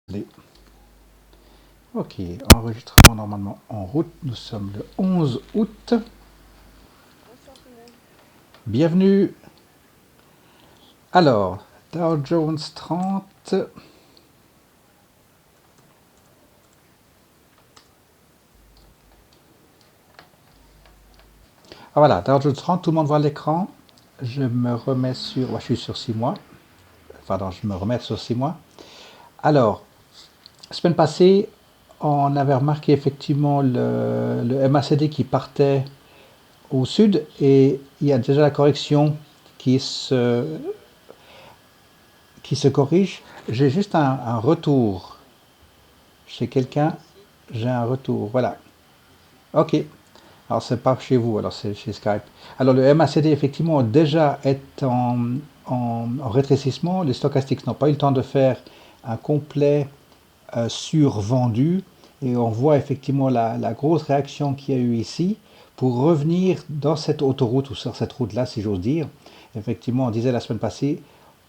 Allez. Ok, enregistrement normalement en route. Nous sommes le 11 août. Bonsoir tout le monde. Bienvenue. Alors, Dow Jones 30. Ah voilà, Dow Jones 30, tout le monde voit l'écran. Je me remets sur... je suis sur 6 mois. Pardon, je me remets sur 6 mois. Alors, la semaine passée, on avait remarqué effectivement le MACD qui partait au sud et il y a déjà la correction qui se corrige. J'ai juste un retour chez quelqu'un. Ici. J'ai un retour, voilà. Ok. Alors c'est pas chez vous, alors c'est chez Skype. Alors le MACD effectivement déjà est en rétrécissement. Les stochastiques n'ont pas eu le temps de faire un complet survendu et on voit effectivement la grosse réaction qu'il y a eu ici pour revenir dans cette autoroute ou sur cette route là si j'ose dire. Effectivement on disait la semaine passée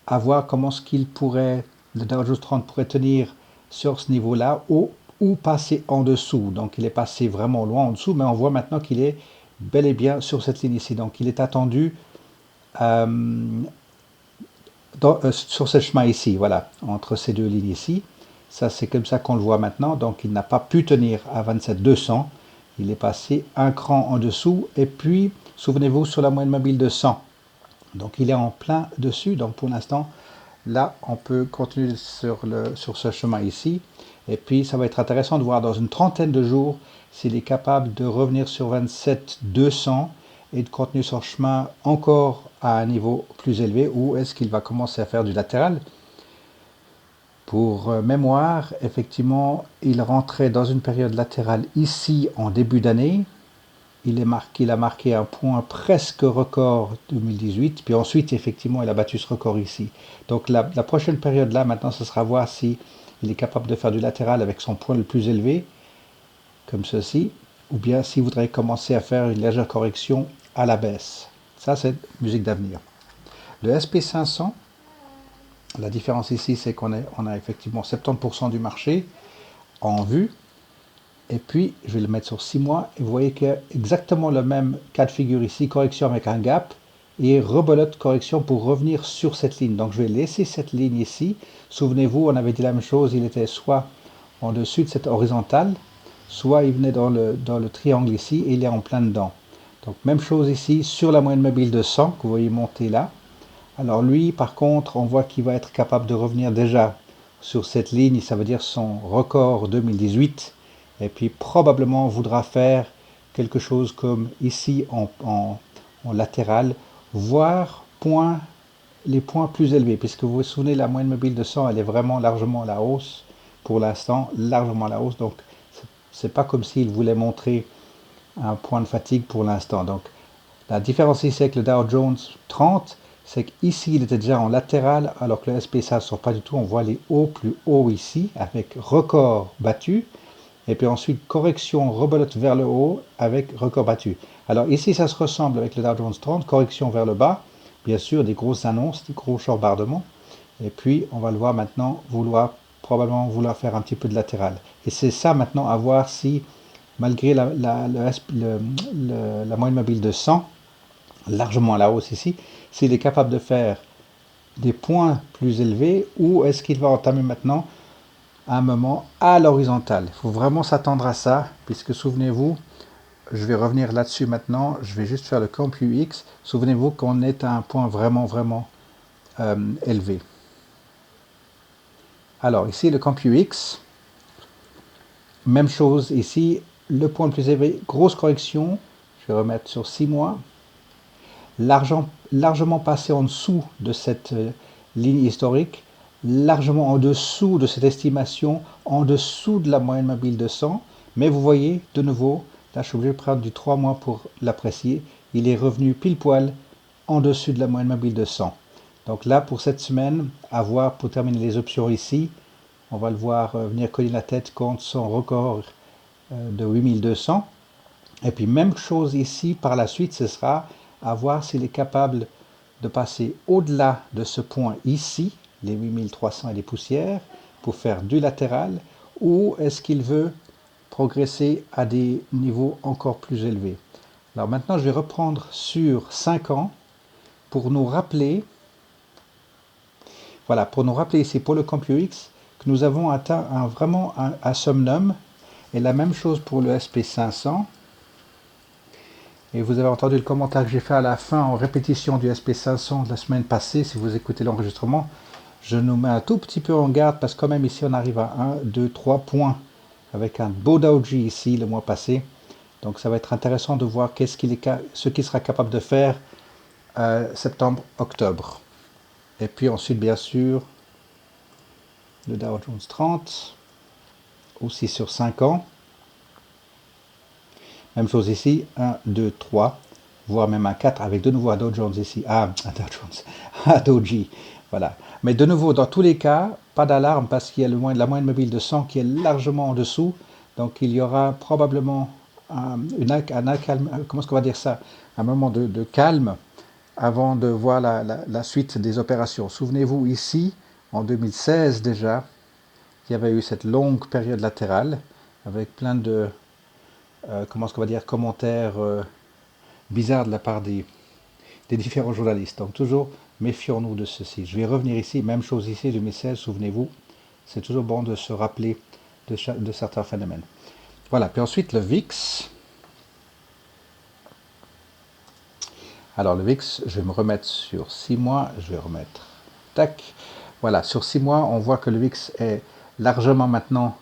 à voir comment ce qu'il pourrait, le Dow Jones 30 pourrait tenir sur ce niveau-là ou passer en dessous. Donc il est passé vraiment loin en dessous, mais on voit maintenant qu'il est bel et bien sur cette ligne ici. Donc il est attendu sur ce chemin ici, voilà, entre ces deux lignes ici. Ça c'est comme ça qu'on le voit maintenant. Donc il n'a pas pu tenir à 27 200. Il est passé un cran en dessous. Et puis, souvenez-vous, sur la moyenne mobile de 100. Donc il est en plein dessus. Donc pour l'instant, là, on peut continuer sur ce chemin ici. Et puis, ça va être intéressant de voir dans une trentaine de jours s'il est capable de revenir sur 27 200 et de continuer son chemin encore à un niveau plus élevé ou est-ce qu'il va commencer à faire du latéral. Pour mémoire, effectivement, il rentrait dans une période latérale ici en début d'année. Il a marqué un point presque record 2018, puis ensuite, effectivement, il a battu ce record ici. Donc la prochaine période là, maintenant, ce sera voir si il est capable de faire du latéral avec son point le plus élevé, comme ceci, ou bien s'il voudrait commencer à faire une légère correction à la baisse. Ça, c'est musique d'avenir. Le SP500, la différence ici, c'est qu'on a effectivement 70% du marché en vue. Et puis, je vais le mettre sur 6 mois. Et vous voyez qu'il y a exactement le même cas de figure ici, correction avec un gap et rebelote correction pour revenir sur cette ligne. Donc, je vais laisser cette ligne ici. Souvenez-vous, on avait dit la même chose. Il était soit en dessus de cette horizontale, soit il venait dans le triangle ici et il est en plein dedans. Donc, même chose ici sur la moyenne mobile de 100 que vous voyez monter là. Alors lui, par contre, on voit qu'il va être capable de revenir déjà sur cette ligne. Ça veut dire son record 2018 et puis probablement voudra faire quelque chose comme ici en latéral, voire les points plus élevés, puisque vous vous souvenez, la moyenne mobile de 100, elle est vraiment largement à la hausse pour l'instant, largement à la hausse, donc c'est pas comme s'il voulait montrer un point de fatigue pour l'instant. Donc la différence ici avec le Dow Jones 30, c'est qu'ici il était déjà en latéral, alors que le SP500 ne sort pas du tout, on voit les hauts plus hauts ici, avec record battu, et puis ensuite correction rebelote vers le haut avec record battu. Alors ici ça se ressemble avec le Dow Jones 30, correction vers le bas, bien sûr des grosses annonces, des gros chambardements, et puis on va le voir maintenant probablement vouloir faire un petit peu de latéral. Et c'est ça maintenant à voir si malgré la moyenne mobile de 100, largement à la hausse ici, s'il est capable de faire des points plus élevés ou est-ce qu'il va entamer maintenant un moment à l'horizontale. Il faut vraiment s'attendre à ça, puisque souvenez-vous, je vais revenir là-dessus maintenant, je vais juste faire le CompuX. Souvenez-vous qu'on est à un point vraiment élevé. Alors ici le CompuX, même chose ici, le point le plus élevé, grosse correction, je vais remettre sur 6 mois, largement passé en dessous de cette ligne historique, largement en dessous de cette estimation, en dessous de la moyenne mobile de 100. Mais vous voyez, de nouveau, là je suis obligé de prendre du 3 mois pour l'apprécier, il est revenu pile poil en dessus de la moyenne mobile de 100. Donc là, pour cette semaine, à voir pour terminer les options ici, on va le voir venir cogner la tête contre son record de 8200. Et puis même chose ici, par la suite, ce sera à voir s'il est capable de passer au-delà de ce point ici, les 8300 et les poussières, pour faire du latéral, ou est-ce qu'il veut progresser à des niveaux encore plus élevés? Alors maintenant, je vais reprendre sur 5 ans pour nous rappeler, voilà, pour nous rappeler ici pour le CompuX que nous avons atteint vraiment un summum, et la même chose pour le SP500. Et vous avez entendu le commentaire que j'ai fait à la fin en répétition du SP500 de la semaine passée, si vous écoutez l'enregistrement. Je nous mets un tout petit peu en garde parce que quand même ici on arrive à 1, 2, 3 points avec un beau doji ici le mois passé. Donc ça va être intéressant de voir ce qu'il sera capable de faire septembre, octobre. Et puis ensuite bien sûr le Dow Jones 30, aussi sur 5 ans. Même chose ici, 1, 2, 3, voire même un 4 avec de nouveau un Dow Jones ici. Un Dow Jones, un Doji. Voilà. Mais de nouveau, dans tous les cas, pas d'alarme parce qu'il y a la moyenne mobile de 100 qui est largement en dessous. Donc il y aura probablement comment est-ce qu'on va dire ça, un moment de calme avant de voir la suite des opérations. Souvenez-vous ici, en 2016 déjà, il y avait eu cette longue période latérale avec plein de comment est-ce qu'on va dire, commentaires bizarres de la part des différents journalistes. Donc toujours méfions-nous de ceci. Je vais revenir ici, même chose ici, 2016, souvenez-vous, c'est toujours bon de se rappeler de certains phénomènes. Voilà, puis ensuite le VIX. Alors le VIX, je vais me remettre sur 6 mois, je vais remettre, tac, voilà, sur 6 mois, on voit que le VIX est largement maintenant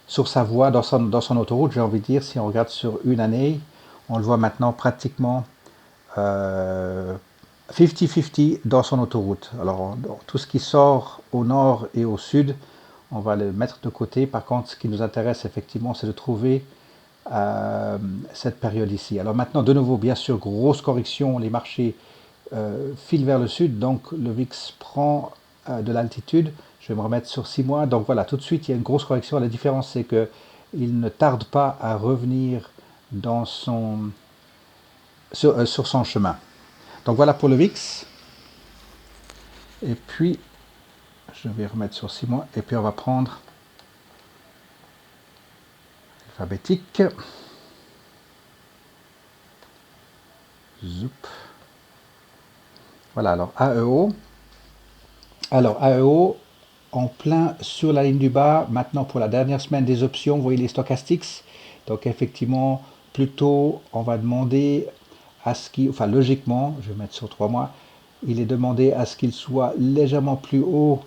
sur sa voie, dans son autoroute, j'ai envie de dire. Si on regarde sur une année, on le voit maintenant pratiquement 50-50 dans son autoroute. Alors tout ce qui sort au nord et au sud, on va le mettre de côté. Par contre, ce qui nous intéresse effectivement, c'est de trouver cette période ici. Alors maintenant, de nouveau, bien sûr, grosse correction, les marchés filent vers le sud, donc le VIX prend de l'altitude. Je vais me remettre sur 6 mois. Donc voilà, tout de suite, il y a une grosse correction. La différence, c'est qu'il ne tarde pas à revenir sur son chemin. Donc voilà pour le VIX. Et puis, je vais remettre sur 6 mois. Et puis, on va prendre alphabétique. Zoup. Voilà, alors AEO. Alors AEO, en plein sur la ligne du bas, maintenant pour la dernière semaine des options, vous voyez les stochastiques. Donc effectivement, plutôt on va demander à ce qu'il, enfin logiquement, je vais mettre sur 3 mois, il est demandé à ce qu'il soit légèrement plus haut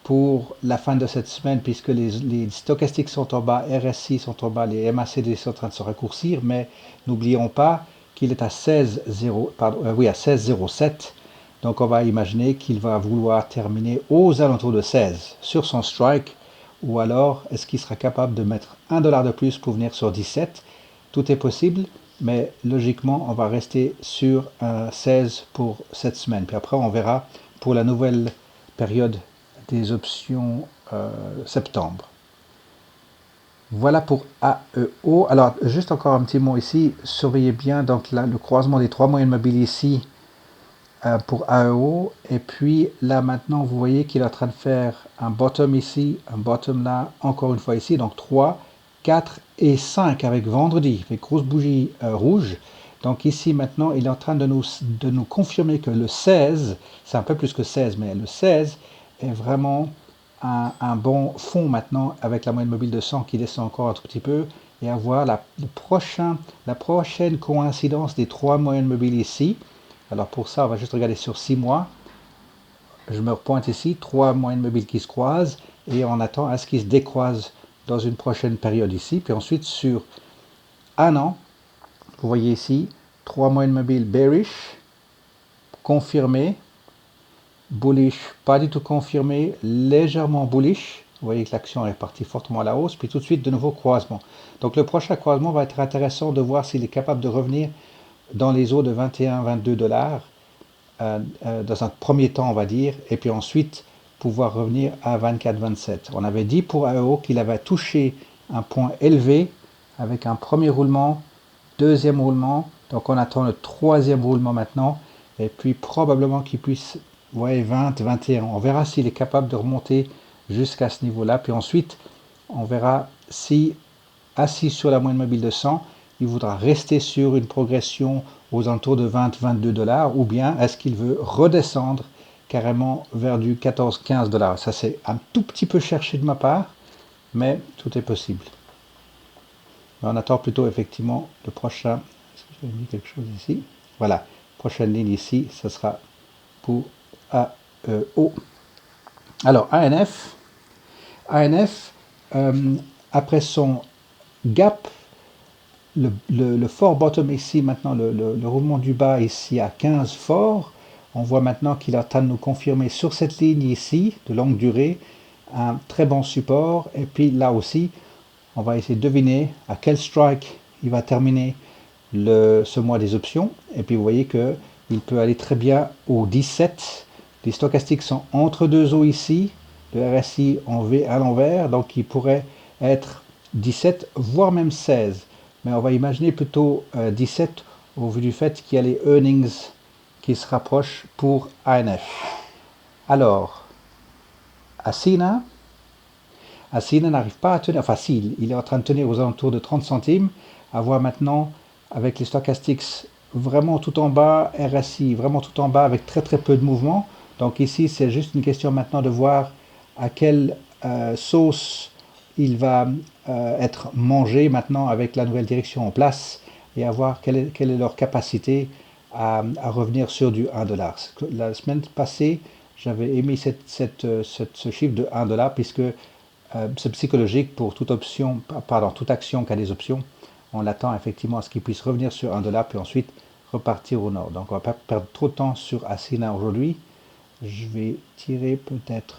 pour la fin de cette semaine, puisque les stochastiques sont en bas, RSI sont en bas, les MACD sont en train de se raccourcir, mais n'oublions pas qu'il est à 16,07. Donc on va imaginer qu'il va vouloir terminer aux alentours de 16 sur son strike, ou alors est-ce qu'il sera capable de mettre $1 de plus pour venir sur 17? Tout est possible, mais logiquement on va rester sur 16 pour cette semaine. Puis après on verra pour la nouvelle période des options septembre. Voilà pour AEO. Alors juste encore un petit mot ici, surveillez bien donc là, le croisement des 3 moyennes mobiles ici pour AEO, et puis là maintenant vous voyez qu'il est en train de faire un bottom ici, un bottom là, encore une fois ici, donc 3, 4 et 5 avec vendredi, avec grosse bougie rouge. Donc ici maintenant il est en train de nous confirmer que le 16, c'est un peu plus que 16, mais le 16 est vraiment un bon fond maintenant, avec la moyenne mobile de 100 qui descend encore un tout petit peu, et avoir la prochaine coïncidence des 3 moyennes mobiles ici. Alors pour ça, on va juste regarder sur 6 mois. Je me repointe ici, 3 moyennes mobiles qui se croisent, et on attend à ce qu'ils se décroisent dans une prochaine période ici. Puis ensuite, sur un an, vous voyez ici, 3 moyennes mobiles bearish, confirmées, bullish, pas du tout confirmé, légèrement bullish. Vous voyez que l'action est partie fortement à la hausse, puis tout de suite de nouveau croisement. Donc le prochain croisement va être intéressant de voir s'il est capable de revenir dans les eaux de 21-22 dollars dans un premier temps, on va dire, et puis ensuite pouvoir revenir à 24-27. On avait dit pour AEO qu'il avait touché un point élevé avec un premier roulement, deuxième roulement, donc on attend le troisième roulement maintenant, et puis probablement qu'il puisse ouais, 20, 21. On verra s'il est capable de remonter jusqu'à ce niveau-là. Puis ensuite, on verra si, assis sur la moyenne mobile de 100, il voudra rester sur une progression aux alentours de 20, 22 dollars, ou bien est-ce qu'il veut redescendre carrément vers du 14, 15 dollars. Ça, c'est un tout petit peu cherché de ma part, mais tout est possible. Mais on attend plutôt effectivement le prochain. Est-ce que j'avais mis quelque chose ici? Voilà, prochaine ligne ici, ce sera pour AEO. Alors, ANF, euh, après son gap, le fort bottom ici, maintenant le roulement du bas ici à 15 forts, on voit maintenant qu'il est en train de nous confirmer sur cette ligne ici, de longue durée, un très bon support. Et puis là aussi, on va essayer de deviner à quel strike il va terminer ce mois des options. Et puis vous voyez que il peut aller très bien au 17. Les stochastiques sont entre deux eaux ici, le RSI en V à l'envers, donc il pourrait être 17, voire même 16. Mais on va imaginer plutôt 17 au vu du fait qu'il y a les earnings qui se rapprochent pour ANF. Alors, Asina n'arrive pas à tenir, enfin si, il est en train de tenir aux alentours de 30 centimes, à voir maintenant avec les stochastiques vraiment tout en bas, RSI vraiment tout en bas avec très très peu de mouvement. Donc ici c'est juste une question maintenant de voir à quelle sauce il va être mangé maintenant avec la nouvelle direction en place et à voir quelle est leur capacité à revenir sur du 1 dollar. La semaine passée, j'avais émis ce chiffre de 1 dollar puisque c'est psychologique pour toute option, pardon, toute action qui a des options. On attend effectivement à ce qu'il puisse revenir sur 1 dollar puis ensuite repartir au nord. Donc on va pas perdre trop de temps sur Asina aujourd'hui. Je vais tirer peut-être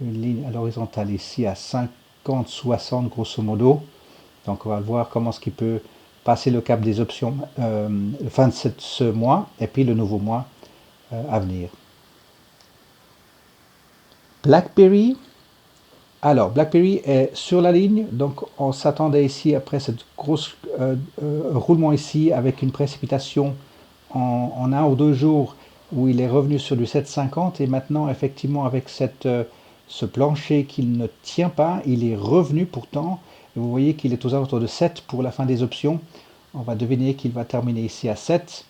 une ligne à l'horizontale ici à 50-60 grosso modo. Donc on va voir comment est-ce qu'il peut passer le cap des options fin de ce mois et puis le nouveau mois à venir. BlackBerry. Alors, BlackBerry est sur la ligne, donc on s'attendait ici après cette grosse roulement ici avec une précipitation en 1 ou 2 jours où il est revenu sur du 7,50 et maintenant effectivement avec ce plancher qu'il ne tient pas, il est revenu pourtant. Et vous voyez qu'il est aux alentours de 7 pour la fin des options. On va deviner qu'il va terminer ici à 7.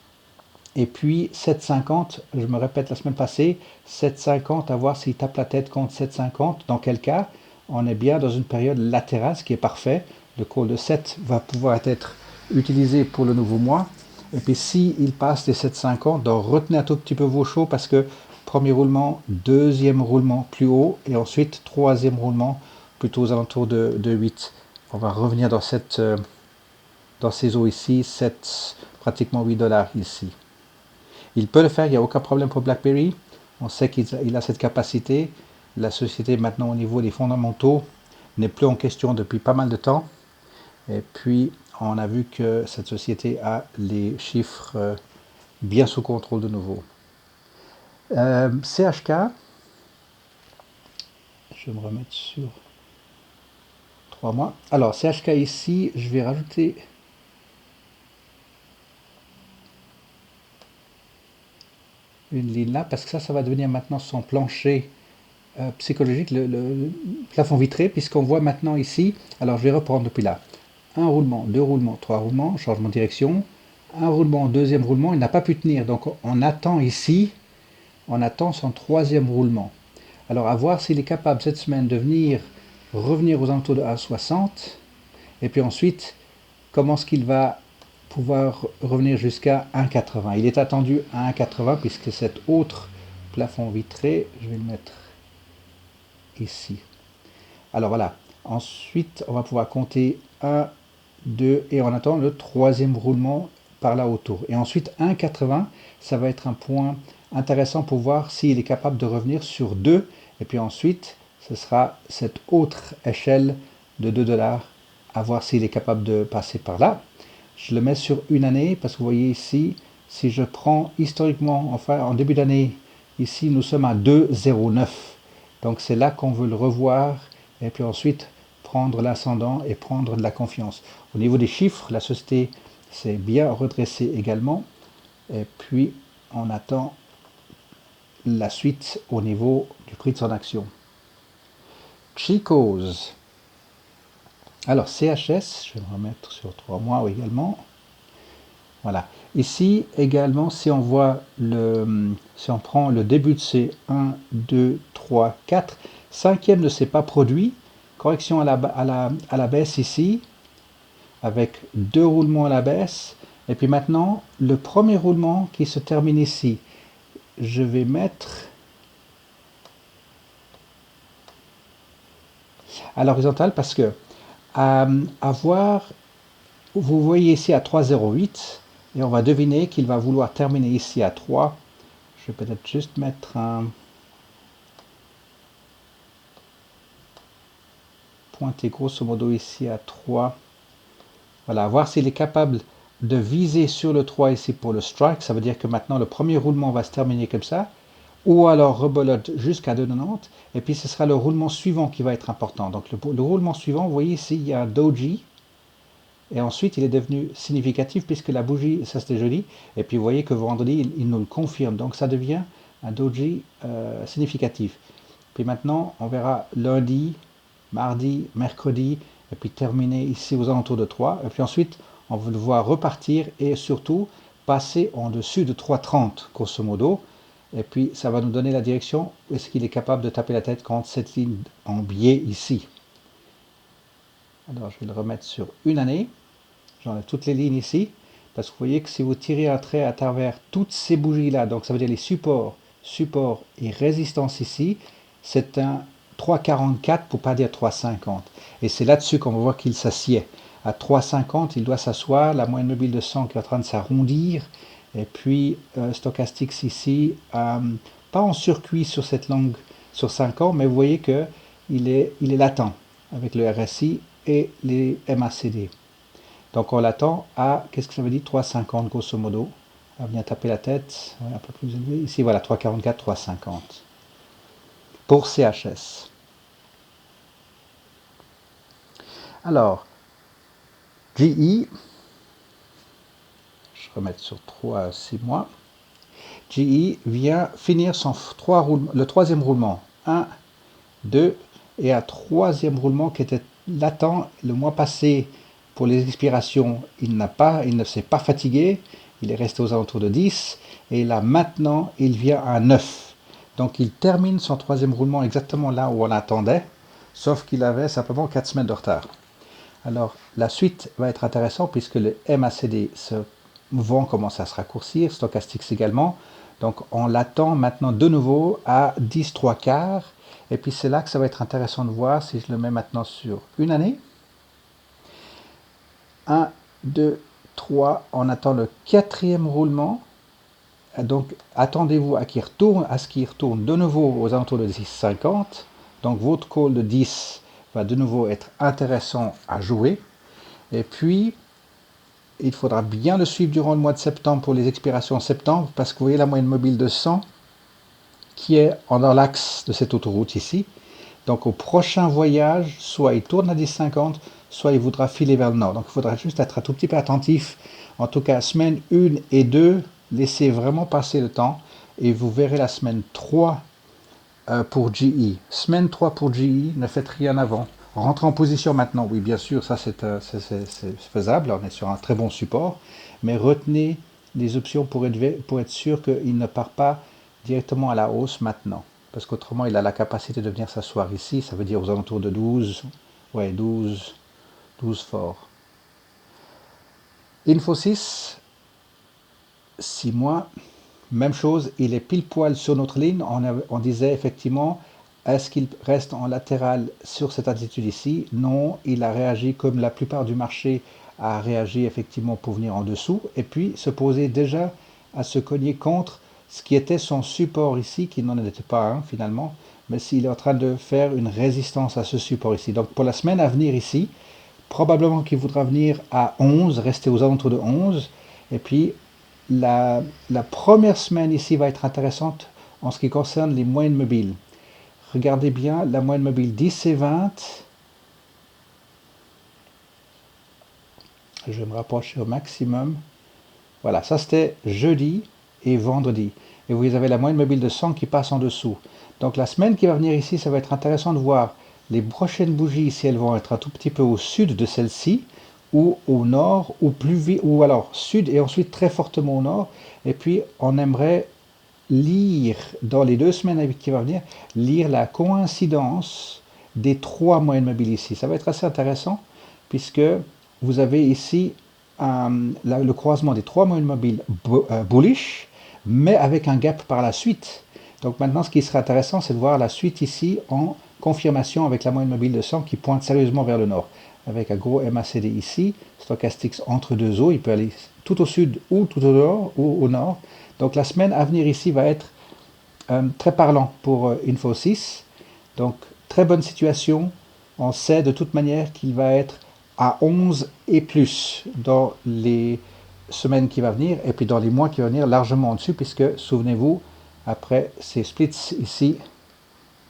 Et puis 7,50, je me répète la semaine passée, 7,50 à voir s'il tape la tête contre 7,50. Dans quel cas, on est bien dans une période latérale, ce qui est parfait. Le call de 7 va pouvoir être utilisé pour le nouveau mois. Et puis s'il passe les 7,50, donc retenez un tout petit peu vos chauds parce que premier roulement, deuxième roulement plus haut et ensuite troisième roulement plutôt aux alentours de 8. On va revenir dans ces eaux ici, 7, pratiquement 8 dollars ici. Il peut le faire, il n'y a aucun problème pour BlackBerry. On sait qu'il a cette capacité. La société maintenant au niveau des fondamentaux n'est plus en question depuis pas mal de temps. Et puis on a vu que cette société a les chiffres bien sous contrôle de nouveau. CHK, je vais me remettre sur 3 mois. Alors CHK ici, je vais rajouter une ligne là parce que ça va devenir maintenant son plancher psychologique, le plafond vitré, puisqu'on voit maintenant ici, alors je vais reprendre depuis là, un roulement, deux roulements, trois roulements, changement de direction, un roulement, deuxième roulement, il n'a pas pu tenir, donc on attend ici, on attend son troisième roulement. Alors à voir s'il est capable cette semaine de revenir aux alentours de 1,60, et puis ensuite, comment est-ce qu'il va pouvoir revenir jusqu'à 1,80. Il est attendu à 1,80 puisque cet autre plafond vitré, je vais le mettre ici. Alors voilà, ensuite on va pouvoir compter 1, 2 et on attend le troisième roulement par là autour. Et ensuite 1,80, ça va être un point intéressant pour voir s'il est capable de revenir sur 2. Et puis ensuite, ce sera cette autre échelle de 2 dollars à voir s'il est capable de passer par là. Je le mets sur une année parce que vous voyez ici, si je prends historiquement, enfin en début d'année, ici nous sommes à 2,09. Donc c'est là qu'on veut le revoir et puis ensuite prendre l'ascendant et prendre de la confiance. Au niveau des chiffres, la société s'est bien redressée également. Et puis on attend la suite au niveau du prix de son action. Chico's. Alors CHS, je vais me remettre sur 3 mois également. Voilà. Ici également, si on voit si on prend le début de ces 1, 2, 3, 4, cinquième ne s'est pas produit. Correction à la baisse ici, avec 2 roulements à la baisse. Et puis maintenant, le premier roulement qui se termine ici. Je vais mettre à l'horizontale parce que vous voyez ici à 3,08 et on va deviner qu'il va vouloir terminer ici à 3. Je vais peut-être juste mettre un pointer grosso modo ici à 3. Voilà, voir s'il est capable de viser sur le 3 ici pour le strike. Ça veut dire que maintenant le premier roulement va se terminer comme ça. Ou alors rebolote jusqu'à 2,90 et puis ce sera le roulement suivant qui va être important. Donc le roulement suivant, vous voyez ici, il y a un doji et ensuite il est devenu significatif puisque la bougie, ça c'était joli, et puis vous voyez que vendredi il nous le confirme, donc ça devient un doji significatif. Puis maintenant on verra lundi, mardi, mercredi, et puis terminer ici aux alentours de 3, et puis ensuite on va le voir repartir et surtout passer en dessus de 3,30 grosso modo. Et puis ça va nous donner la direction où est-ce qu'il est capable de taper la tête contre cette ligne en biais ici. Alors je vais le remettre sur une année. J'enlève toutes les lignes ici. Parce que vous voyez que si vous tirez un trait à travers toutes ces bougies là, donc ça veut dire les supports et résistance ici, c'est un 3,44 pour pas dire 3,50. Et c'est là-dessus qu'on va voir qu'il s'assied. À 3,50, il doit s'asseoir, la moyenne mobile de 100 qui est en train de s'arrondir. Et puis stochastics ici, pas en circuit sur cette longue, sur 5 ans, mais vous voyez que il est latent avec le RSI et les MACD. Donc on l'attend à, qu'est-ce que ça veut dire, 3,50 grosso modo. On va venir taper la tête, un peu plus élevé. Ici voilà, 3,44, 3,50. Pour CHS. Alors, GE, je vais remettre sur 3 à 6 mois. GE vient finir le troisième roulement. 1, 2, et un troisième roulement qui était latent le mois passé pour les expirations. Il ne s'est pas fatigué, il est resté aux alentours de 10, et là maintenant il vient à 9. Donc il termine son troisième roulement exactement là où on attendait, sauf qu'il avait simplement 4 semaines de retard. Alors la suite va être intéressante puisque le MACD commence à se raccourcir, stochastics également. Donc on l'attend maintenant de nouveau à 10 3 quarts. Et puis c'est là que ça va être intéressant de voir si je le mets maintenant sur une année. 1, 2, 3, on attend le quatrième roulement. Donc attendez-vous à ce qu'il retourne de nouveau aux alentours de 10,50. Donc votre call de 10 va de nouveau être intéressant à jouer. Et puis il faudra bien le suivre durant le mois de septembre pour les expirations en septembre, parce que vous voyez la moyenne mobile de 100 qui est dans l'axe de cette autoroute ici. Donc au prochain voyage, soit il tourne à 10,50, soit il voudra filer vers le nord. Donc il faudra juste être un tout petit peu attentif. En tout cas, semaine 1 et 2, laissez vraiment passer le temps et vous verrez la semaine 3 pour GE. Semaine 3 pour GE, ne faites rien avant. Rentrez en position maintenant, oui bien sûr, ça c'est faisable, on est sur un très bon support, mais retenez les options pour être sûr qu'il ne part pas directement à la hausse maintenant, parce qu'autrement il a la capacité de venir s'asseoir ici, ça veut dire aux alentours de 12, ouais 12 forts. Infosys, 6 mois, même chose, il est pile poil sur notre ligne, on disait effectivement, est-ce qu'il reste en latéral sur cette attitude ici? Non, il a réagi comme la plupart du marché a réagi effectivement pour venir en dessous, et puis se poser déjà à se cogner contre ce qui était son support ici, qui n'en était pas un finalement, mais s'il est en train de faire une résistance à ce support ici. Donc pour la semaine à venir ici, probablement qu'il voudra venir à 11, rester aux alentours de 11, et puis la première semaine ici va être intéressante en ce qui concerne les moyennes mobiles. Regardez bien la moyenne mobile 10 et 20. Je vais me rapprocher au maximum. Voilà, ça c'était jeudi. et vendredi. Et vous avez la moyenne mobile de 100 qui passe en dessous. Donc la semaine qui va venir ici, ça va être intéressant de voir les prochaines bougies, si elles vont être un tout petit peu au sud de celle-ci, ou au nord, ou plus vite, ou alors sud et ensuite très fortement au nord. Et puis on aimerait lire, dans les 2 semaines qui vont venir, lire la coïncidence des 3 moyennes mobiles ici. Ça va être assez intéressant, puisque vous avez ici le croisement des 3 moyennes mobiles bullish, mais avec un gap par la suite. Donc maintenant, ce qui serait intéressant, c'est de voir la suite ici en confirmation avec la moyenne mobile de 100 qui pointe sérieusement vers le nord. Avec un gros MACD ici, stochastique entre deux eaux, il peut aller tout au sud ou tout au nord, ou au nord. Donc la semaine à venir ici va être très parlant pour Infosys. Donc très bonne situation. On sait de toute manière qu'il va être à 11 et plus dans les semaines qui vont venir et puis dans les mois qui vont venir largement en dessus, puisque souvenez-vous, après ces splits ici,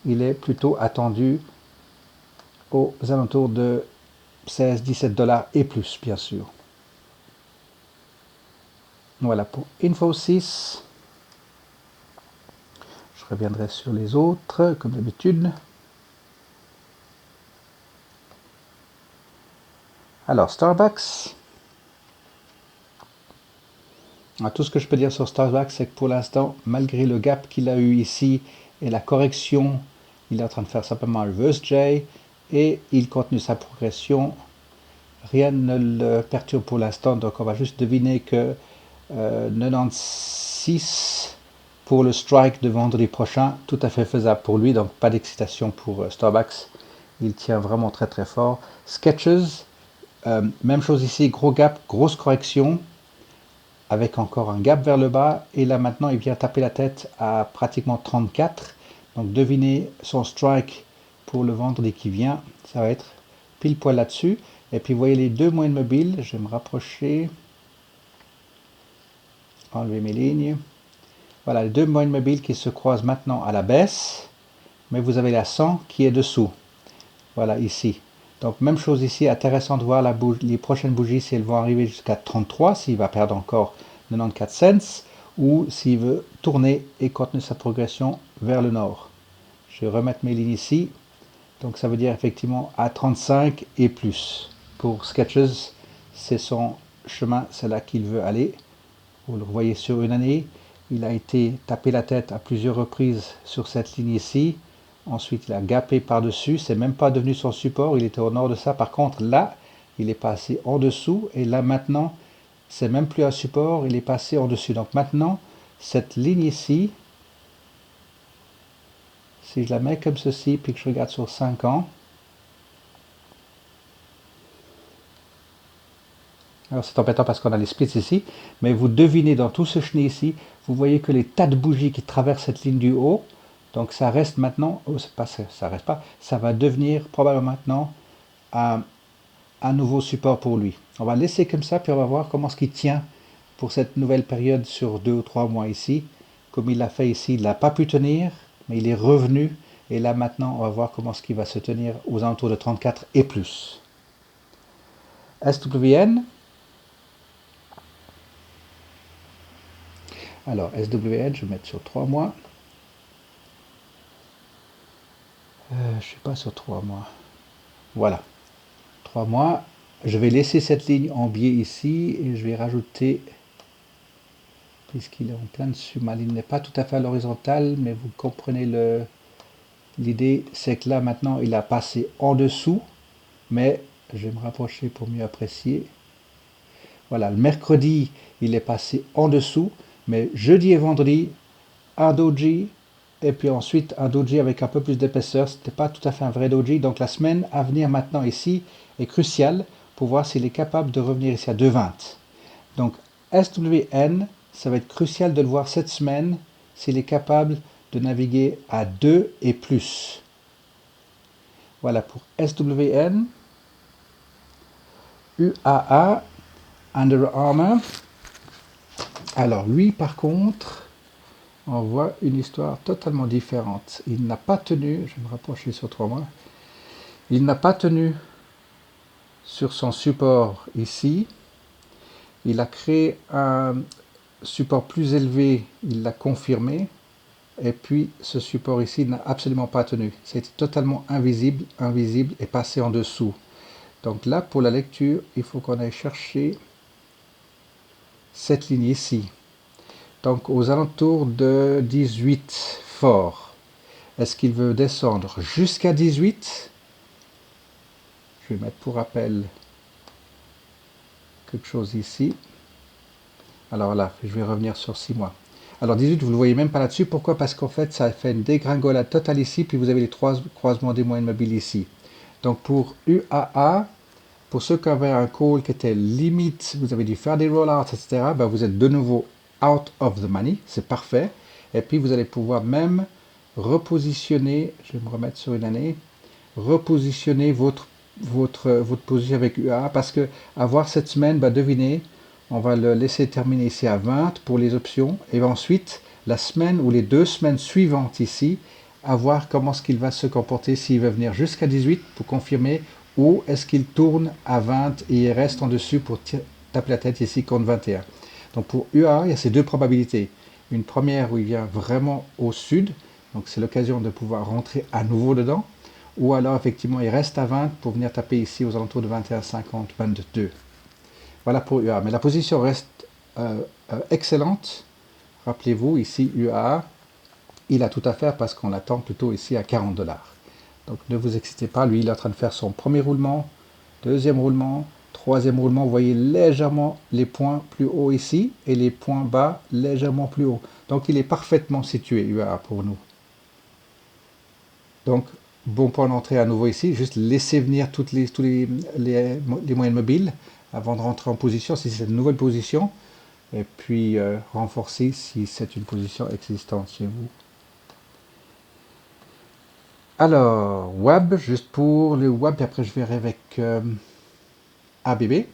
il est plutôt attendu aux alentours de 16-17 dollars et plus, bien sûr. Voilà pour Infosys. Je reviendrai sur les autres, comme d'habitude. Alors, Starbucks. Tout ce que je peux dire sur Starbucks, c'est que pour l'instant, malgré le gap qu'il a eu ici et la correction, il est en train de faire simplement un reverse J et il continue sa progression. Rien ne le perturbe pour l'instant, donc on va juste deviner que 96 pour le strike de vendredi prochain, tout à fait faisable pour lui, donc pas d'excitation pour Starbucks. Il tient vraiment très très fort. Skechers, même chose ici, gros gap, grosse correction, avec encore un gap vers le bas, et là maintenant il vient taper la tête à pratiquement 34. Donc devinez son strike pour le vendredi qui vient, ça va être pile poil là-dessus. Et puis vous voyez les 2 moyennes mobiles, je vais me rapprocher, enlever mes lignes. Voilà les 2 moyennes mobiles qui se croisent maintenant à la baisse, mais vous avez la 100 qui est dessous. Voilà ici. Donc même chose ici, intéressant de voir les prochaines bougies si elles vont arriver jusqu'à 33, s'il va perdre encore 94 cents, ou s'il veut tourner et continuer sa progression vers le nord. Je vais remettre mes lignes ici. Donc ça veut dire effectivement à 35 et plus. Pour Skechers, c'est son chemin, c'est là qu'il veut aller. Vous le voyez sur une année, il a été tapé la tête à plusieurs reprises sur cette ligne ici. Ensuite, il a gapé par-dessus, c'est même pas devenu son support, il était au nord de ça. Par contre, là, il est passé en dessous, et là maintenant, c'est même plus un support, il est passé en dessus. Donc maintenant, cette ligne ici, si je la mets comme ceci, puis que je regarde sur 5 ans, alors c'est embêtant parce qu'on a les splits ici, mais vous devinez dans tout ce chenille ici, vous voyez que les tas de bougies qui traversent cette ligne du haut, donc ça reste maintenant, ça reste pas, ça va devenir probablement maintenant un nouveau support pour lui. On va laisser comme ça, puis on va voir comment ce qu'il tient pour cette nouvelle période sur 2 ou 3 mois ici. Comme il l'a fait ici, il n'a pas pu tenir, mais il est revenu, et là maintenant on va voir comment ce qu'il va se tenir aux alentours de 34 et plus. SWN. Alors, SWN, je vais mettre sur 3 mois. Je ne suis pas sur 3 mois. Voilà. 3 mois. Je vais laisser cette ligne en biais ici et je vais rajouter, puisqu'il est en plein dessus, ma ligne n'est pas tout à fait à l'horizontale, mais vous comprenez l'idée, c'est que là maintenant il a passé en dessous, mais je vais me rapprocher pour mieux apprécier. Voilà, le mercredi il est passé en dessous, mais jeudi et vendredi, un doji, et puis ensuite un doji avec un peu plus d'épaisseur. Ce n'était pas tout à fait un vrai doji, donc la semaine à venir maintenant ici est cruciale pour voir s'il est capable de revenir ici à 2,20. Donc SWN, ça va être crucial de le voir cette semaine s'il est capable de naviguer à 2 et plus. Voilà pour SWN. UAA, Under Armour. Alors lui par contre, on voit une histoire totalement différente. Il n'a pas tenu, je vais me rapprocher sur 3 mois, il n'a pas tenu sur son support ici. Il a créé un support plus élevé, il l'a confirmé. Et puis ce support ici n'a absolument pas tenu. C'était totalement invisible et passé en dessous. Donc là, pour la lecture, il faut qu'on aille chercher cette ligne ici. Donc aux alentours de 18 fort. Est-ce qu'il veut descendre jusqu'à 18? Je vais mettre pour rappel quelque chose ici. Alors là, je vais revenir sur 6 mois. Alors 18, vous ne le voyez même pas là-dessus. Pourquoi? Parce qu'en fait, ça fait une dégringolade totale ici, puis vous avez les trois croisements des moyennes mobiles ici. Donc pour UAA, pour ceux qui avaient un call qui était limite, vous avez dû faire des rollouts, etc., ben vous êtes de nouveau out of the money, c'est parfait. Et puis vous allez pouvoir même repositionner, je vais me remettre sur une année, repositionner votre position avec UAA, parce que avoir cette semaine, ben devinez, on va le laisser terminer ici à 20 pour les options, et ensuite, la semaine ou les 2 semaines suivantes ici, à voir comment ce qu'il va se comporter, s'il va venir jusqu'à 18 pour confirmer, ou est-ce qu'il tourne à 20 et il reste en dessus pour taper la tête ici contre 21. Donc pour UA, il y a ces deux probabilités. Une première où il vient vraiment au sud, donc c'est l'occasion de pouvoir rentrer à nouveau dedans, ou alors effectivement il reste à 20 pour venir taper ici aux alentours de 21,50, 22. Voilà pour UA. Mais la position reste excellente. Rappelez-vous, ici, UA, il a tout à faire parce qu'on l'attend plutôt ici à 40 dollars. Donc ne vous excitez pas, lui il est en train de faire son premier roulement, deuxième roulement, troisième roulement. Vous voyez légèrement les points plus hauts ici et les points bas légèrement plus hauts. Donc il est parfaitement situé, UA, pour nous. Donc bon point d'entrée à nouveau ici, juste laisser venir tous les moyennes mobiles avant de rentrer en position, si c'est une nouvelle position, et puis renforcer si c'est une position existante chez vous. Alors, web, juste pour le web, et après je verrai avec ABB.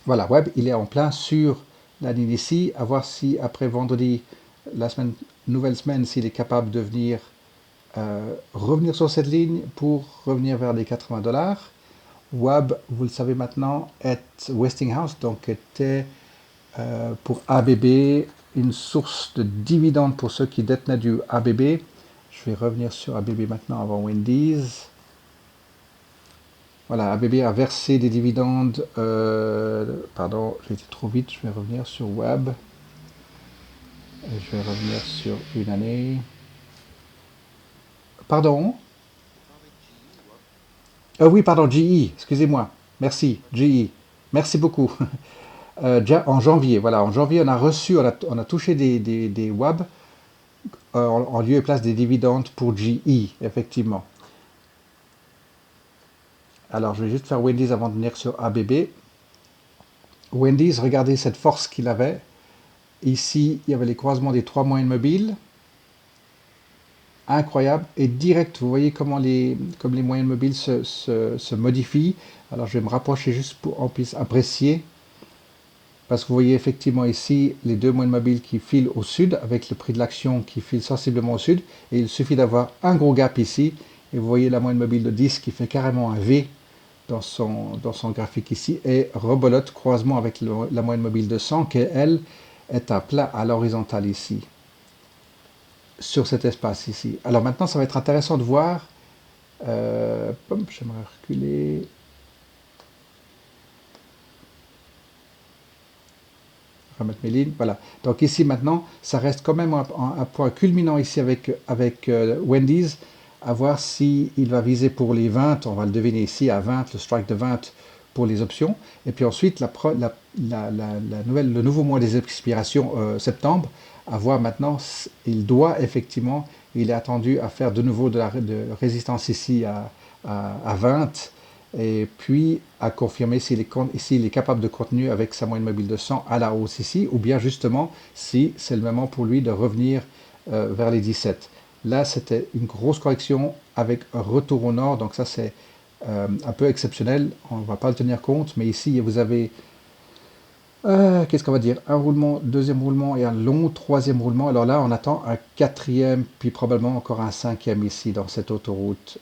Voilà, web, il est en plein sur la ligne ici, à voir si après vendredi, la semaine, nouvelle semaine, s'il est capable de venir revenir sur cette ligne pour revenir vers les 80 dollars. Web, vous le savez maintenant, est Westinghouse, donc était pour ABB une source de dividendes pour ceux qui détenaient du ABB. Je vais revenir sur ABB maintenant avant Wendy's. Voilà, ABB a versé des dividendes. Pardon, j'ai été trop vite. Je vais revenir sur Web. Et je vais revenir sur une année. Pardon? Oui, pardon, GE, excusez-moi. Merci, GE. Merci beaucoup. En janvier, voilà, en janvier, on a reçu, on a touché des WAB en lieu et place des dividendes pour GE, effectivement. Alors, je vais juste faire Wendy's avant de venir sur ABB. Wendy's, regardez cette force qu'il avait. Ici, il y avait les croisements des trois moyennes mobiles. Incroyable. Et direct, vous voyez comment comme les moyennes mobiles se modifient. Alors, je vais me rapprocher juste pour qu'on puisse apprécier. Parce que vous voyez effectivement ici les deux moyennes mobiles qui filent au sud, avec le prix de l'action qui file sensiblement au sud. Et il suffit d'avoir un gros gap ici. Et vous voyez la moyenne mobile de 10 qui fait carrément un V dans son graphique ici. Et rebolote croisement avec la moyenne mobile de 100 qui, elle, est à plat à l'horizontale ici. Sur cet espace ici. Alors maintenant, ça va être intéressant de voir. J'aimerais reculer. Remettre mes lignes, voilà. Donc ici maintenant, ça reste quand même un point culminant ici avec Wendy's, à voir s'il va viser pour les 20, on va le deviner ici à 20, le strike de 20 pour les options, et puis ensuite le nouveau mois des expirations septembre, à voir maintenant, il doit effectivement, il est attendu à faire de nouveau de résistance ici à 20, et puis à confirmer s'il est capable de continuer avec sa moyenne mobile de 100 à la hausse ici, ou bien justement si c'est le moment pour lui de revenir vers les 17. Là, c'était une grosse correction avec un retour au nord, donc ça c'est un peu exceptionnel, on ne va pas le tenir compte, mais ici vous avez, qu'est-ce qu'on va dire, un roulement, deuxième roulement et un long troisième roulement. Alors là, on attend un quatrième, puis probablement encore un cinquième ici dans cette autoroute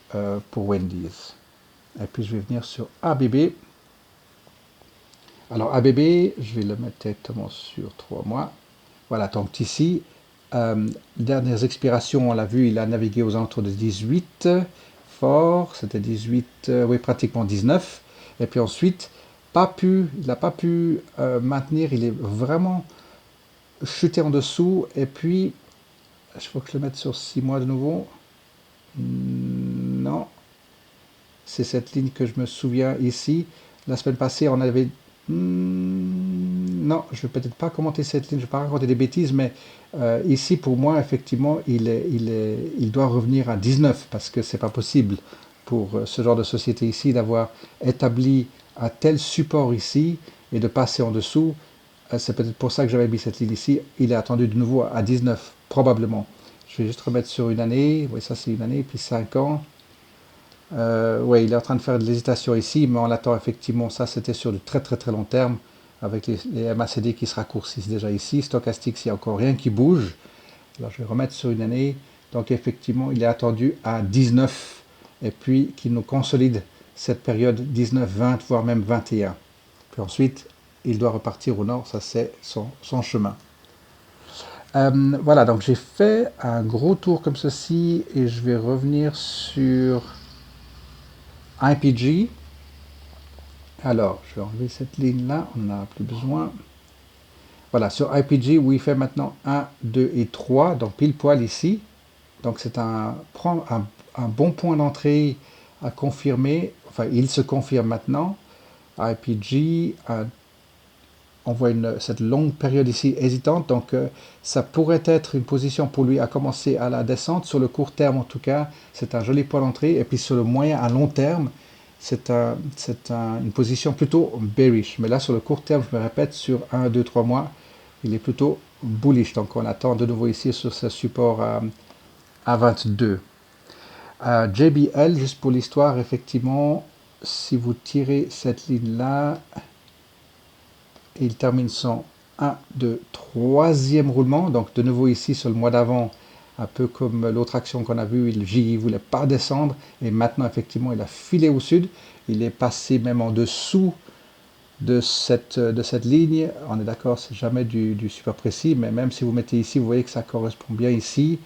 pour Wendy's. Et puis je vais venir sur ABB. Alors ABB, je vais le mettre directement sur 3 mois. Voilà, donc ici, dernières expirations, on l'a vu, il a navigué aux alentours de 18 fort, c'était 18, oui, pratiquement 19. Et puis ensuite, il n'a pas pu maintenir, il est vraiment chuté en dessous. Et puis, il faut que je le mette sur 6 mois de nouveau. Non, c'est cette ligne que je me souviens ici. La semaine passée, on avait... non, je ne vais peut-être pas commenter cette ligne, je ne vais pas raconter des bêtises, mais ici, pour moi, effectivement, il doit revenir à 19, parce que c'est pas possible pour ce genre de société ici d'avoir établi un tel support ici et de passer en dessous. C'est peut-être pour ça que j'avais mis cette ligne ici. Il est attendu de nouveau à 19, probablement. Je vais juste remettre sur une année. Oui, ça c'est une année, puis 5 ans. Oui, il est en train de faire de l'hésitation ici, mais on l'attend effectivement. Ça, c'était sur du très très très long terme, avec les MACD qui se raccourcissent déjà ici. Stochastique, il n'y a encore rien qui bouge. Alors je vais remettre sur une année. Donc effectivement, il est attendu à 19, et puis qu'il nous consolide cette période 19, 20, voire même 21. Puis ensuite, il doit repartir au nord, ça c'est son chemin. Voilà, donc j'ai fait un gros tour comme ceci, et je vais revenir sur IPG. Alors, je vais enlever cette ligne-là, on n'en a plus besoin. Voilà, sur IPG, où il fait maintenant 1, 2 et 3, donc pile poil ici. Donc c'est un bon point d'entrée à confirmer. Enfin, il se confirme maintenant. IPG, on voit cette longue période ici hésitante. Donc ça pourrait être une position pour lui à commencer à la descente. Sur le court terme, en tout cas, c'est un joli point d'entrée. Et puis sur le moyen à long terme, c'est une position plutôt bearish. Mais là, sur le court terme, je me répète, sur 1, 2, 3 mois, il est plutôt bullish. Donc on attend de nouveau ici sur ce support à 22. JBL, juste pour l'histoire, effectivement, si vous tirez cette ligne-là, il termine son 1, 2, 3e roulement. Donc de nouveau ici sur le mois d'avant, un peu comme l'autre action qu'on a vue, il ne voulait pas descendre. Et maintenant, effectivement, il a filé au sud. Il est passé même en dessous de cette ligne. On est d'accord, c'est jamais du super précis, mais même si vous mettez ici, vous voyez que ça correspond bien ici.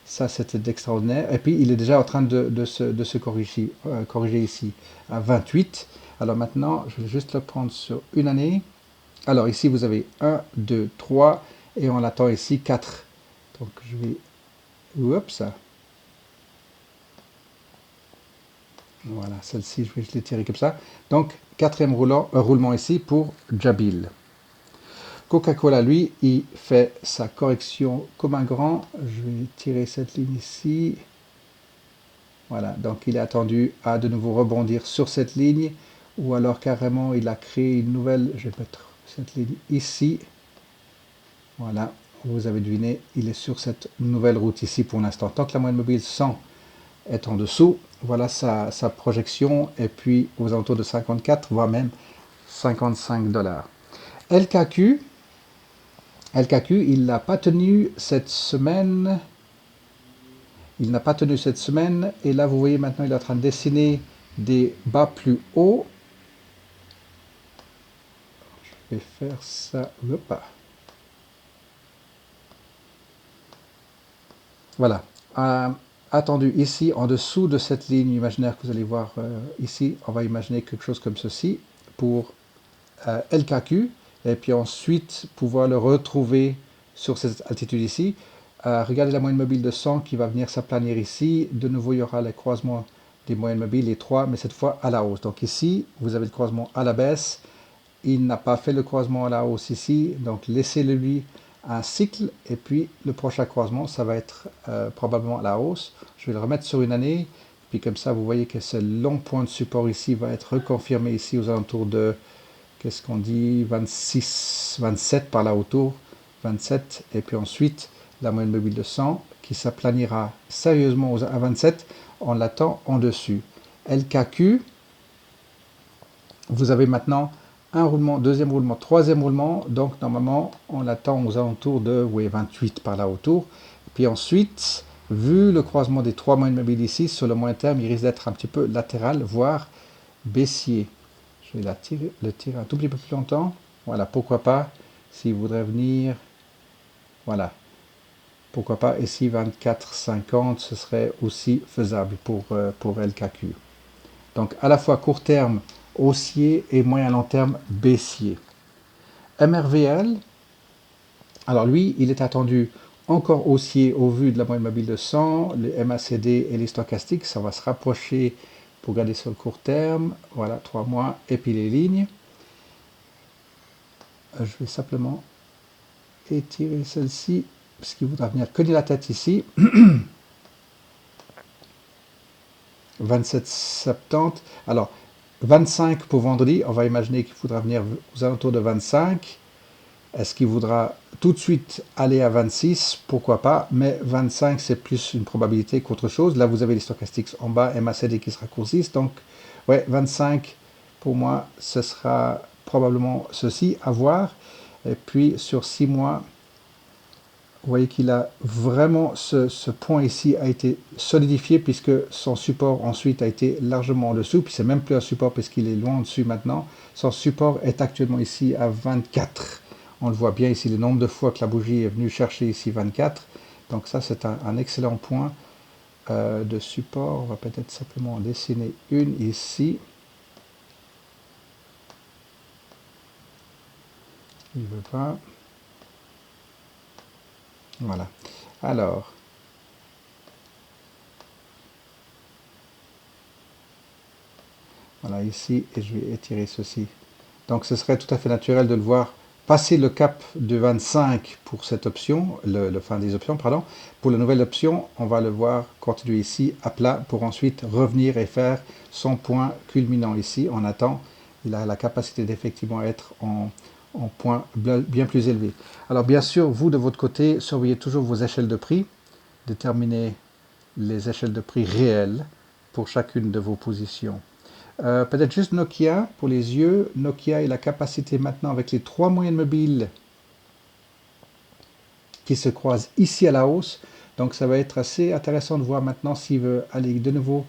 Ça, c'était extraordinaire. Et puis, il est déjà en train de se corriger ici à 28. Alors maintenant, je vais juste le prendre sur une année. Alors ici, vous avez 1, 2, 3, et on attend ici 4. Donc je vais... Oups. Voilà, celle-ci, je vais l'étirer comme ça. Donc, 4e roulement ici pour Jabil. Coca-Cola, lui, il fait sa correction comme un grand. Je vais tirer cette ligne ici. Voilà, donc il est attendu à de nouveau rebondir sur cette ligne. Ou alors carrément, il a créé une nouvelle... Je vais mettre cette ligne ici. Voilà, vous avez deviné, il est sur cette nouvelle route ici pour l'instant. Tant que la moyenne mobile 100 est en dessous, voilà sa projection, et puis aux alentours de 54, voire même 55 dollars. LKQ, il n'a pas tenu cette semaine. Il n'a pas tenu cette semaine, et là vous voyez maintenant il est en train de dessiner des bas plus hauts. Je vais faire ça. Hop. Voilà. Attendu ici, en dessous de cette ligne imaginaire que vous allez voir ici, on va imaginer quelque chose comme ceci pour LKQ, et puis ensuite pouvoir le retrouver sur cette altitude ici. Regardez la moyenne mobile de 100 qui va venir s'aplanir ici. De nouveau, il y aura les croisements des moyennes mobiles, les 3, mais cette fois à la hausse. Donc ici, vous avez le croisement à la baisse. Il n'a pas fait le croisement à la hausse ici, donc laissez-le lui un cycle, et puis le prochain croisement, ça va être probablement à la hausse. Je vais le remettre sur une année, puis comme ça, vous voyez que ce long point de support ici va être reconfirmé ici aux alentours de, qu'est-ce qu'on dit, 26, 27 par là autour, 27, et puis ensuite, la moyenne mobile de 100 qui s'aplanira sérieusement à 27, on l'attend en dessus. LKQ, vous avez maintenant un roulement, deuxième roulement, troisième roulement, donc normalement on l'attend aux alentours de 28 par là autour. Puis ensuite, vu le croisement des trois moyennes mobiles ici, sur le moyen terme, il risque d'être un petit peu latéral, voire baissier. Je vais le tirer un tout petit peu plus longtemps. Voilà, pourquoi pas, s'il voudrait venir Voilà. Pourquoi pas ici 24,50, ce serait aussi faisable pour LKQ. Donc à la fois court terme haussier et moyen long terme baissier. MRVL, alors lui, il est attendu encore haussier au vu de la moyenne mobile de 100, les MACD et les stochastiques, ça va se rapprocher pour garder sur le court terme. Voilà, 3 mois, et puis les lignes. Je vais simplement étirer celle-ci, parce qu'il voudra venir cogner la tête ici. 27,70. Alors, 25 pour vendredi, on va imaginer qu'il faudra venir aux alentours de 25. Est-ce qu'il voudra tout de suite aller à 26? Pourquoi pas, mais 25 c'est plus une probabilité qu'autre chose. Là vous avez les stochastiques en bas, MACD qui se raccourcissent, donc ouais, 25 pour moi ce sera probablement ceci à voir. Et puis sur 6 mois, vous voyez qu'il a vraiment ce point ici a été solidifié puisque son support ensuite a été largement en dessous, puis c'est même plus un support puisqu'il est loin en dessus maintenant. Son support est actuellement ici à 24. On le voit bien ici, le nombre de fois que la bougie est venue chercher ici 24. Donc ça c'est un excellent point de support. On va peut-être simplement en dessiner une ici. Il ne veut pas. Voilà. Alors, voilà ici, et je vais étirer ceci. Donc ce serait tout à fait naturel de le voir passer le cap de 25 pour cette option, le fin des options, pardon. Pour la nouvelle option, on va le voir continuer ici à plat pour ensuite revenir et faire son point culminant ici. On attend, il a la capacité d'effectivement être en point bien plus élevé. Alors bien sûr, vous de votre côté, surveillez toujours vos échelles de prix, déterminez les échelles de prix réelles pour chacune de vos positions. Peut-être juste Nokia pour les yeux. Nokia a la capacité maintenant avec les 3 moyennes mobiles qui se croisent ici à la hausse. Donc ça va être assez intéressant de voir maintenant s'il veut aller de nouveau.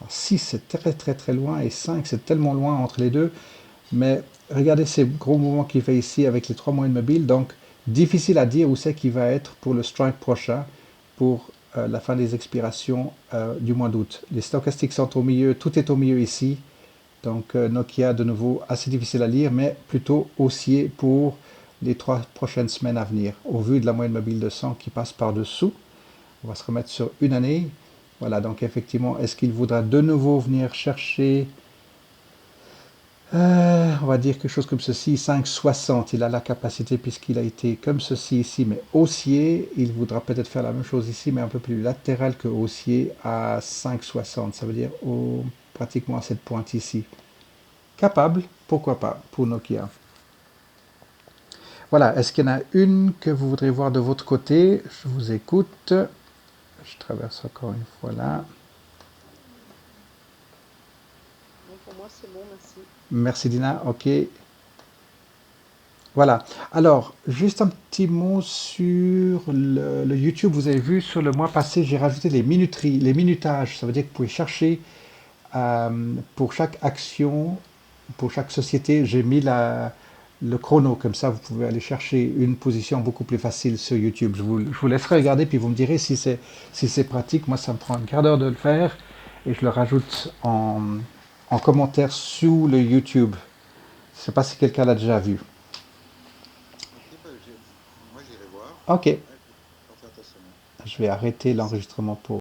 Alors 6 c'est très loin et 5 c'est tellement loin entre les deux. Mais regardez ces gros mouvements qu'il fait ici avec les 3 moyennes mobiles. Donc difficile à dire où c'est qu'il va être pour le strike prochain, pour la fin des expirations du mois d'août. Les stochastiques sont au milieu, tout est au milieu ici. Donc Nokia, de nouveau, assez difficile à lire, mais plutôt haussier pour les 3 prochaines semaines à venir. Au vu de la moyenne mobile de 100 qui passe par-dessous, on va se remettre sur une année. Voilà, donc effectivement, est-ce qu'il voudra de nouveau venir chercher, on va dire quelque chose comme ceci, 5,60. Il a la capacité, puisqu'il a été comme ceci ici, mais haussier. Il voudra peut-être faire la même chose ici, mais un peu plus latéral que haussier à 5,60. Ça veut dire pratiquement à cette pointe ici. Capable, pourquoi pas, pour Nokia. Voilà, est-ce qu'il y en a une que vous voudrez voir de votre côté? Je vous écoute. Je traverse encore une fois là. Non, pour moi, c'est bon, merci. Merci Dina, ok. Voilà. Alors, juste un petit mot sur le YouTube. Vous avez vu, sur le mois passé, j'ai rajouté les minuteries, les minutages. Ça veut dire que vous pouvez chercher pour chaque action, pour chaque société, j'ai mis le chrono. Comme ça, vous pouvez aller chercher une position beaucoup plus facile sur YouTube. Je vous laisserai regarder, puis vous me direz si c'est pratique. Moi, ça me prend un quart d'heure de le faire, et je le rajoute en commentaire sous le YouTube. Je ne sais pas si quelqu'un l'a déjà vu. Ok, bah, moi j'irai voir. Ok, Ouais, je vais faire ça semaine. je vais arrêter Merci. l'enregistrement pour